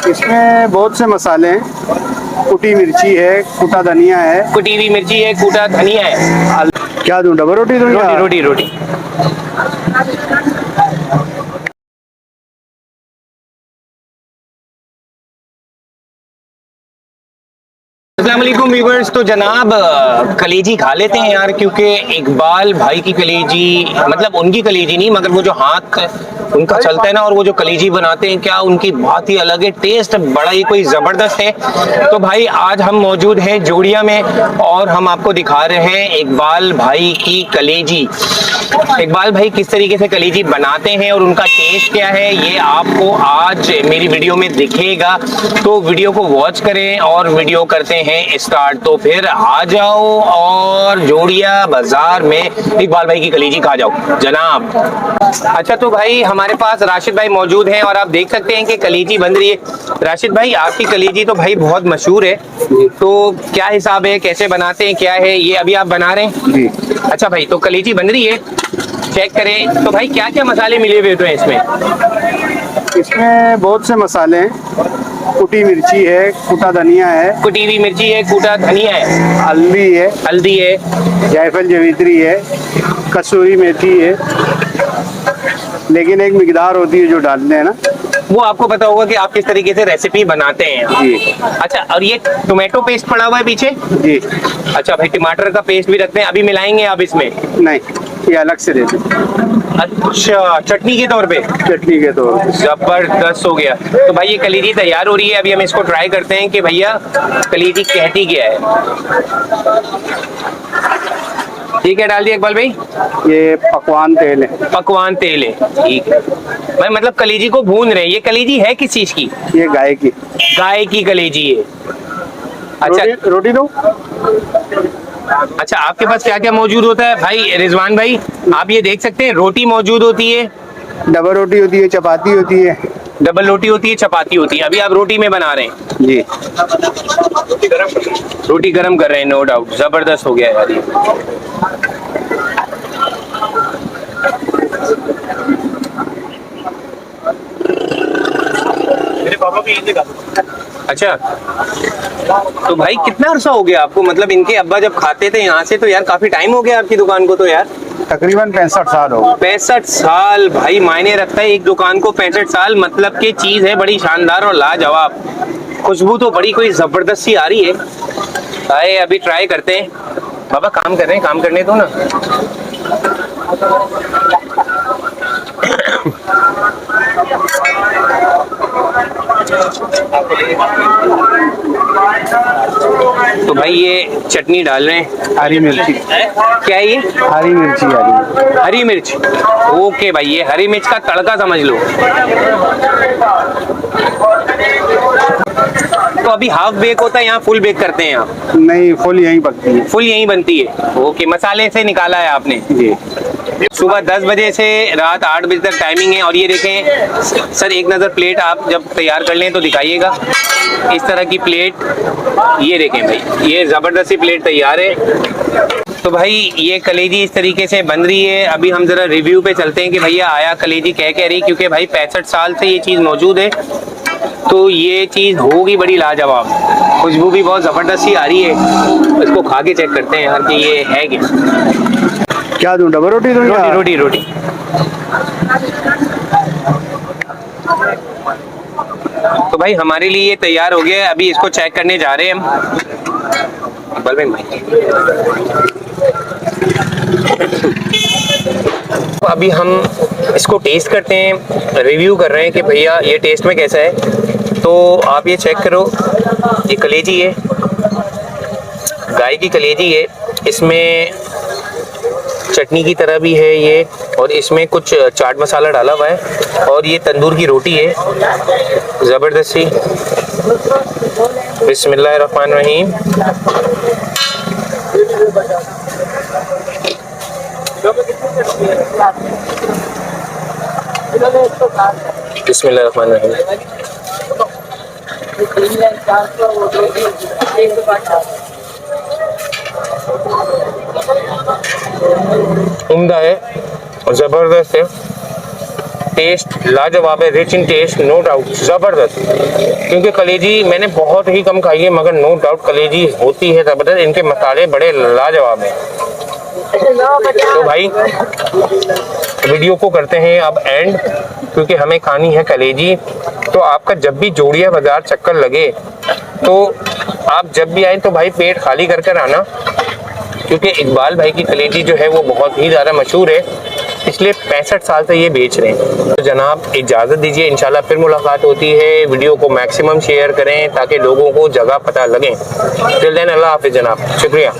इसमें बहुत से मसाले हैं। कुटी मिर्ची है, कुटा धनिया है। कुटी हुई मिर्ची है, कूटा धनिया है। क्या दूं, डबल रोटी दूं? रोटी रोटी रोटी। अस्सलाम वालेकुम व्यूअर्स। तो जनाब कलेजी खा लेते हैं यार, क्योंकि इकबाल भाई की कलेजी, मतलब उनकी कलेजी नहीं मगर वो जो हाथ उनका चलता है ना, और वो जो कलेजी बनाते हैं क्या, उनकी बात ही अलग है, टेस्ट बड़ा ही कोई जबरदस्त है। तो भाई आज हम मौजूद हैं जोड़िया में और हम आपको दिखा रहे हैं इकबाल भाई की कलेजी। इकबाल भाई किस तरीके से कलेजी बनाते हैं और उनका टेस्ट क्या है, ये आपको आज मेरी वीडियो में दिखेगा। तो वीडियो को वॉच करें और वीडियो करते हैं स्टार्ट। तो फिर आ जाओ और जोड़िया बाजार में इकबाल भाई की कलेजी खा जाओ जनाब। अच्छा तो भाई हमारे पास राशिद भाई मौजूद हैं और आप देख सकते हैं कि कलेजी बन रही है। राशिद भाई आपकी कलेजी तो भाई बहुत मशहूर है, तो क्या हिसाब है, कैसे बनाते हैं, क्या है ये अभी आप बना रहे हैं? जी। अच्छा भाई तो कलेजी बन रही है, चेक करें। तो भाई क्या क्या मसाले मिले हुए हैं इसमें? इसमें बहुत से मसाले हैं। कुटी मिर्ची है, कुटा धनिया है। कुटी हुई मिर्ची है, कूटा धनिया है। हल्दी है। हल्दी है। जायफल जवित्री है। कसूरी मेथी है। लेकिन एक मिकदार होती है जो डालते हैं ना, वो आपको पता होगा कि आप किस तरीके से रेसिपी बनाते हैं। जी। अच्छा और ये टोमेटो पेस्ट पड़ा हुआ है पीछे? जी। अच्छा भाई टमाटर का पेस्ट भी रखते हैं, अभी मिलाएंगे आप इसमें? नहीं, ये अलग से देते हैं। अच्छा चटनी के तौर पे? चटनी के तौर पे। जबरदस्त हो गया। तो भाई ये कलेजी तैयार हो रही है, अभी हम इसको ट्राई करते हैं कि भैया कलेजी कहती क्या है। ठीक है डाल दिया इकबाल भाई। ये पकवान तेल है। पकवान तेल है, ठीक है भाई। मतलब कलेजी को भून रहे हैं। ये कलेजी है किस चीज की? ये गाय की। गाय की कलेजी है। अच्छा रोटी दो। अच्छा आपके पास क्या क्या मौजूद होता है भाई रिजवान भाई? आप ये देख सकते हैं रोटी मौजूद होती है, डबल रोटी होती है, चपाती होती है। डबल रोटी होती है, चपाती होती है। अभी आप रोटी में बना रहे हैं? जी। रोटी गरम कर रहे हैं, नो डाउट। जबरदस्त हो गया यार ये। मेरे पापा भी यही अच्छा तो भाई कितना अरसा हो गया आपको, मतलब इनके अब्बा जब खाते थे यहाँ से, तो यार काफी टाइम हो गया आपकी दुकान को तो यार। तकरीबन 65 साल हो। 65 साल भाई मायने रखता है एक दुकान को। 65 साल मतलब की चीज है बड़ी शानदार और लाजवाब। खुशबू तो बड़ी कोई जबरदस्त सी आ रही है। आए अभी ट्राई करते हैं। बाबा काम कर रहे हैं, काम करने दो ना। तो भाई ये चटनी डाल रहे हैं, हरी मिर्ची। क्या है ये? हरी मिर्ची। हरी मिर्च। ओके भाई ये हरी मिर्च का तड़का समझ लो। तो अभी हाफ बेक होता है, यहाँ फुल बेक करते हैं आप? नहीं, फुल यहीं पकती है। फुल यहीं बनती है। ओके मसाले से निकाला है आपने? जी। सुबह 10 बजे से रात 8 बजे तक टाइमिंग है। और ये देखें सर, एक नज़र प्लेट आप जब तैयार कर लें तो दिखाइएगा। इस तरह की प्लेट, ये देखें भाई, ये ज़बरदस्त सी प्लेट तैयार है। तो भाई ये कलेजी इस तरीके से बन रही है। अभी हम ज़रा रिव्यू पे चलते हैं कि भैया आया कलेजी कह रही, क्योंकि भाई 65 साल से ये चीज़ मौजूद है, तो ये चीज़ होगी बड़ी लाजवाब। खुशबू भी बहुत ज़बरदस्त सी आ रही है। इसको खा के चेक करते हैं यार कि ये है क्या दूं, डबल रोटी दूं? रोटी रोटी रोटी। तो भाई हमारे लिए ये तैयार हो गया है, अभी इसको चेक करने जा रहे हैं हम। तो अभी हम इसको टेस्ट करते हैं, रिव्यू कर रहे हैं कि भैया ये टेस्ट में कैसा है। तो आप ये चेक करो, ये कलेजी है, गाय की कलेजी है। इसमें चटनी की तरह भी है ये, और इसमें कुछ चाट मसाला डाला हुआ है, और ये तंदूर की रोटी है ज़बरदस्त सी। बिस्मिल्लाहिर्रहमानिर्रहीम। बिस्मिल्लाहिर्रहमानिर्रहीम। उम्दा है और ज़बरदस्त है। टेस्ट लाजवाब है, rich in taste, no doubt, ज़बरदस्त। क्योंकि कलेजी मैंने बहुत ही कम खाई है, मगर नो डाउट कलेजी होती है ज़बरदस्त। इनके मसाले बड़े लाजवाब हैं। तो भाई वीडियो को करते हैं अब एंड, क्योंकि हमें खानी है कलेजी। तो आपका जब भी जोड़िया बाजार चक्कर लगे तो आप जब भी आए तो भाई पेट खाली कर कर आना, क्योंकि इकबाल भाई की कलेजी जो है वो बहुत ही ज़्यादा मशहूर है, पिछले 65 साल से ये बेच रहे हैं। तो जनाब इजाज़त दीजिए, इंशाल्लाह फिर मुलाकात होती है। वीडियो को मैक्सिमम शेयर करें ताकि लोगों को जगह पता लगे। टिल देन अल्लाह हाफिज़ जनाब, शुक्रिया।